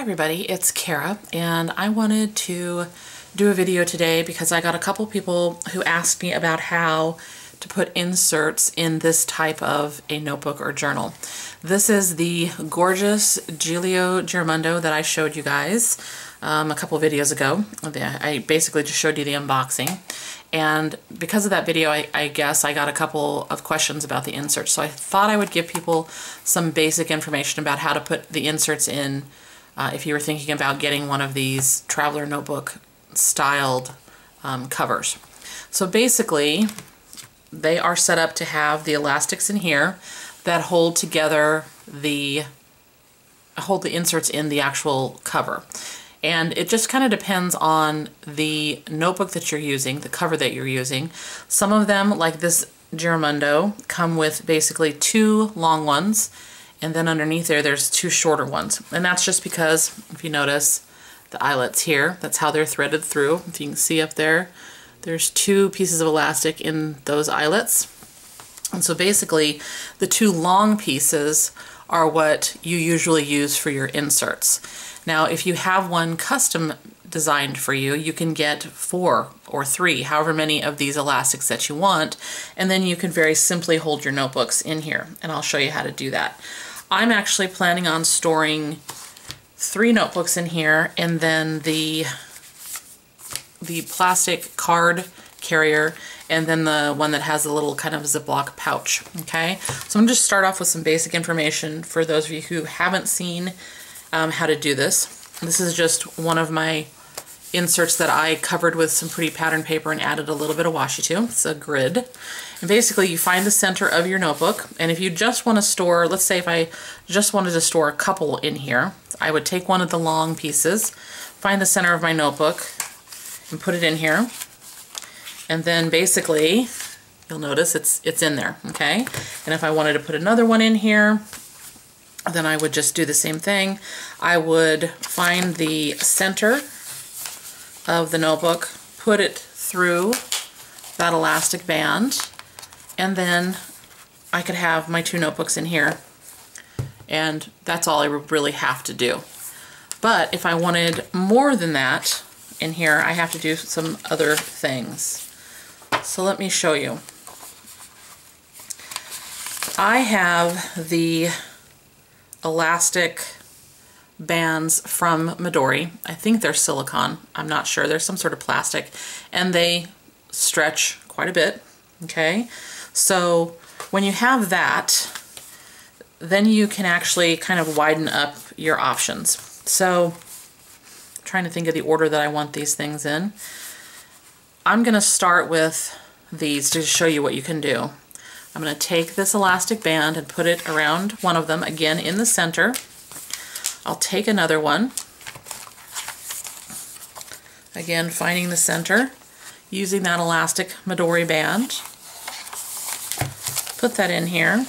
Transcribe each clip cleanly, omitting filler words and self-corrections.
everybody, it's Kara, and I wanted to do a video today because I got a couple people who asked me about how to put inserts in this type of a notebook or journal. This is the gorgeous Giulio Giramondo that I showed you guys a couple videos ago. I basically just showed you the unboxing, and because of that video I guess I got a couple of questions about the inserts, so I thought I would give people some basic information about how to put the inserts in if you were thinking about getting one of these traveler notebook styled covers. So basically they are set up to have the elastics in here that hold together the inserts in the actual cover. And it just kind of depends on the notebook that you're using, the cover that you're using. Some of them, like this Giramondo, come with basically two long ones, and then underneath there's two shorter ones. And that's just because, if you notice the eyelets here, that's how they're threaded through. If you can see up there, there's two pieces of elastic in those eyelets. And so basically, the two long pieces are what you usually use for your inserts. Now, if you have one custom designed for you, you can get 4 or 3, however many of these elastics that you want, and then you can very simply hold your notebooks in here, and I'll show you how to do that. I'm actually planning on storing 3 notebooks in here, and then the plastic card carrier, and then the one that has a little kind of Ziploc pouch, okay? So I'm going to just start off with some basic information for those of you who haven't seen how to do this. This is just one of my inserts that I covered with some pretty pattern paper and added a little bit of washi to. It's a grid. And basically you find the center of your notebook, and if you just want to store, let's say if I just wanted to store a couple in here, I would take one of the long pieces, find the center of my notebook, and put it in here. And then basically, you'll notice it's in there, okay? And if I wanted to put another one in here, then I would just do the same thing. I would find the center of the notebook, put it through that elastic band, and then I could have my 2 notebooks in here, and that's all I would really have to do. But if I wanted more than that in here, I have to do some other things. So let me show you. I have the elastic bands from Midori. I think they're silicone. I'm not sure. There's some sort of plastic, and they stretch quite a bit, okay? So when you have that, then you can actually kind of widen up your options. So I'm trying to think of the order that I want these things in. I'm going to start with these to show you what you can do. I'm going to take this elastic band and put it around one of them, again in the center. I'll take another one, again finding the center, using that elastic Midori band. Put that in here.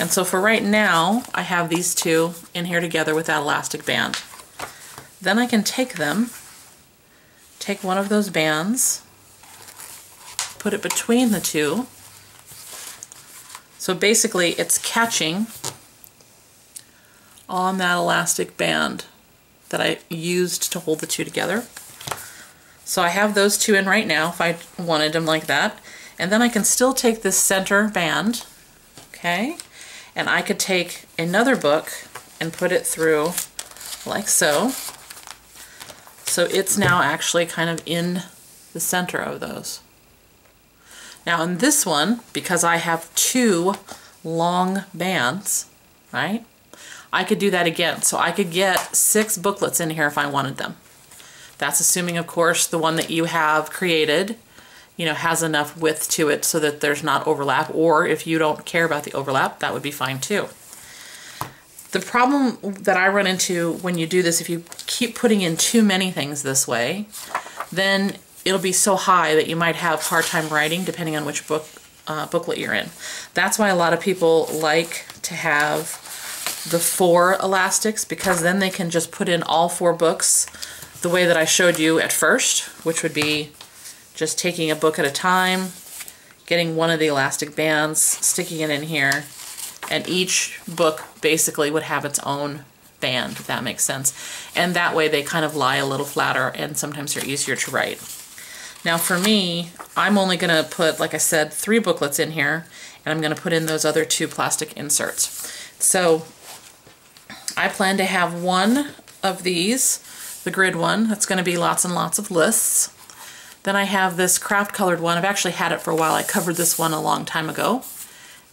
And so for right now, I have these 2 in here together with that elastic band. Then I can take them, take one of those bands, put it between the 2. So basically it's catching on that elastic band that I used to hold the 2 together. So I have those 2 in right now if I wanted them like that. And then I can still take this center band, okay, and I could take another book and put it through like so. So it's now actually kind of in the center of those. Now in this one, because I have 2 long bands, right, I could do that again. So I could get 6 booklets in here if I wanted them. That's assuming, of course, the one that you have created, you know, has enough width to it so that there's not overlap, or if you don't care about the overlap, that would be fine too. The problem that I run into when you do this, if you keep putting in too many things this way, then it'll be so high that you might have a hard time writing depending on which booklet you're in. That's why a lot of people like to have the 4 elastics, because then they can just put in all 4 books the way that I showed you at first, which would be just taking a book at a time, getting one of the elastic bands, sticking it in here, and each book basically would have its own expand, if that makes sense. And that way they kind of lie a little flatter and sometimes they're easier to write. Now for me, I'm only gonna put, like I said, 3 booklets in here, and I'm gonna put in those other 2 plastic inserts. So I plan to have one of these, the grid one, that's gonna be lots and lots of lists. Then I have this craft colored one. I've actually had it for a while. I covered this one a long time ago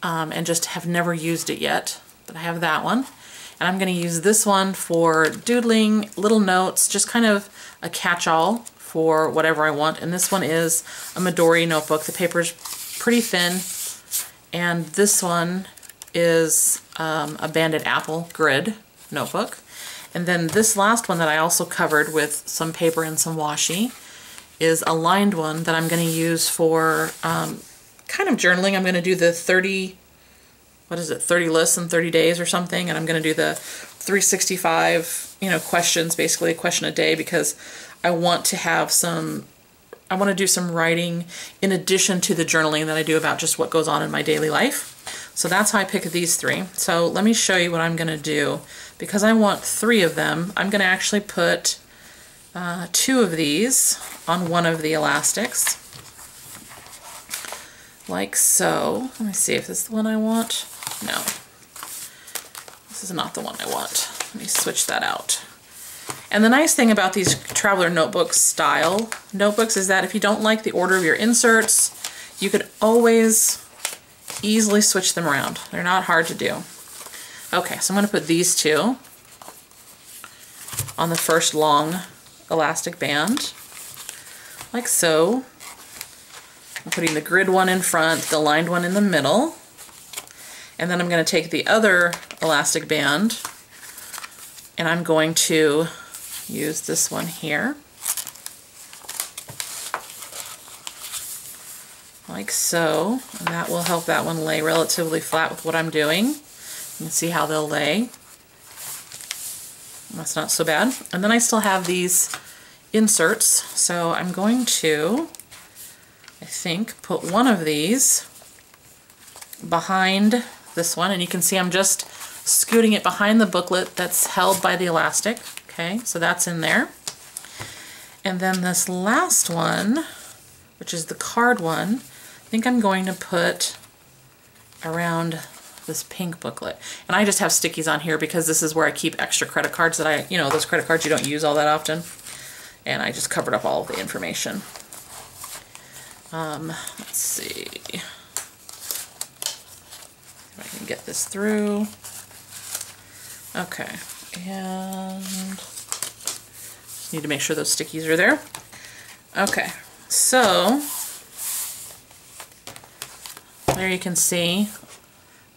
and just have never used it yet, but I have that one. And I'm gonna use this one for doodling, little notes, just kind of a catch-all for whatever I want. And this one is a Midori notebook. The paper's pretty thin. And this one is a Banded Apple grid notebook. And then this last one that I also covered with some paper and some washi is a lined one that I'm going to use for kind of journaling. I'm going to do the 30 lists in 30 days or something, and I'm going to do the 365, questions, basically a question a day, because I want to do some writing in addition to the journaling that I do about just what goes on in my daily life. So that's how I pick these 3. So let me show you what I'm going to do. Because I want 3 of them, I'm going to actually put 2 of these on one of the elastics, like so. Let me see if this is the one I want. No, this is not the one I want. Let me switch that out. And the nice thing about these Traveler Notebook style notebooks is that if you don't like the order of your inserts, you could always easily switch them around. They're not hard to do. Okay, so I'm going to put these 2 on the first long elastic band, like so. I'm putting the grid one in front, the lined one in the middle, and then I'm going to take the other elastic band and I'm going to use this one here, like so, and that will help that one lay relatively flat with what I'm doing. You can see how they'll lay. That's not so bad. And then I still have these inserts, so I'm going to, I think, put one of these behind this one, and you can see I'm just scooting it behind the booklet that's held by the elastic. Okay, so that's in there. And then this last one, which is the card one, I think I'm going to put around this pink booklet. And I just have stickies on here because this is where I keep extra credit cards that those credit cards you don't use all that often. And I just covered up all of the information. Let's see if I can get this through. Okay, and just need to make sure those stickies are there. Okay, so there you can see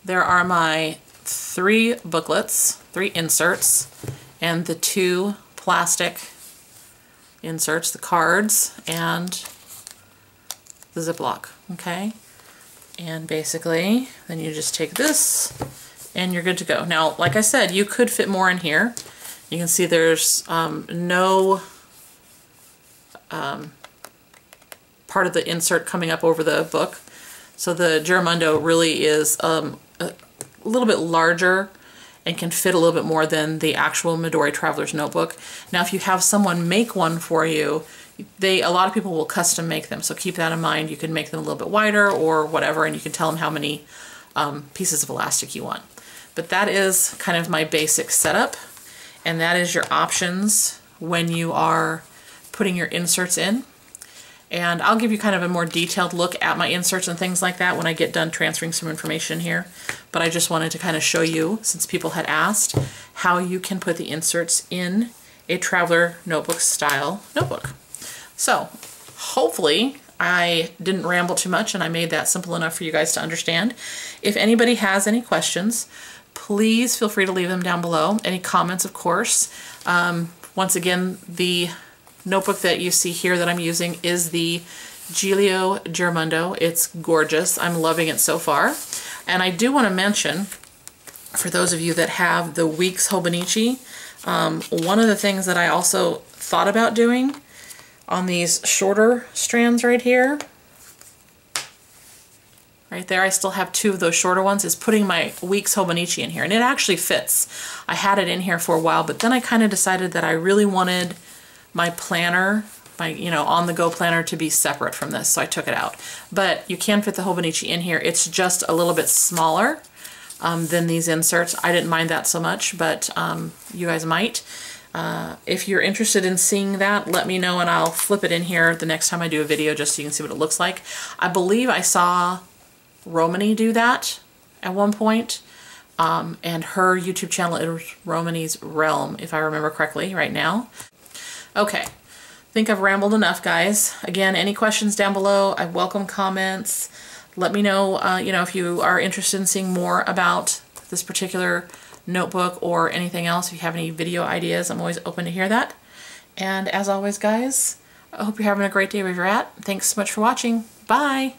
there are my 3 booklets, 3 inserts, and the 2 plastic inserts, the cards and the Ziploc, okay? And basically, then you just take this and you're good to go. Now, like I said, you could fit more in here. You can see there's no part of the insert coming up over the book. So the Giramondo really is a little bit larger and can fit a little bit more than the actual Midori Traveler's Notebook. Now, if you have someone make one for you, a lot of people will custom make them, so keep that in mind. You can make them a little bit wider or whatever, and you can tell them how many pieces of elastic you want. But that is kind of my basic setup, and that is your options when you are putting your inserts in. And I'll give you kind of a more detailed look at my inserts and things like that when I get done transferring some information here. But I just wanted to kind of show you, since people had asked, how you can put the inserts in a Traveler Notebook style notebook. So hopefully I didn't ramble too much and I made that simple enough for you guys to understand. If anybody has any questions, please feel free to leave them down below. Any comments, of course. Once again, the notebook that you see here that I'm using is the Giglio Giramondo. It's gorgeous. I'm loving it so far. And I do want to mention, for those of you that have the Weeks Hobonichi, one of the things that I also thought about doing on these shorter strands right here right there. I still have 2 of those shorter ones, is putting my Weeks Hobonichi in here. And it actually fits. I had it in here for a while, but then I kind of decided that I really wanted my planner, my, you know, on-the-go planner to be separate from this, so I took it out. But you can fit the Hobonichi in here. It's just a little bit smaller than these inserts. I didn't mind that so much, but you guys might. If you're interested in seeing that, let me know and I'll flip it in here the next time I do a video just so you can see what it looks like. I believe I saw Romani do that at one point, and her YouTube channel is Romani's Realm, if I remember correctly right now. Okay, I think I've rambled enough, guys. Again, any questions down below, I welcome comments. Let me know, you know, if you are interested in seeing more about this particular notebook or anything else. If you have any video ideas, I'm always open to hear that. And as always, guys, I hope you're having a great day wherever you're at. Thanks so much for watching. Bye!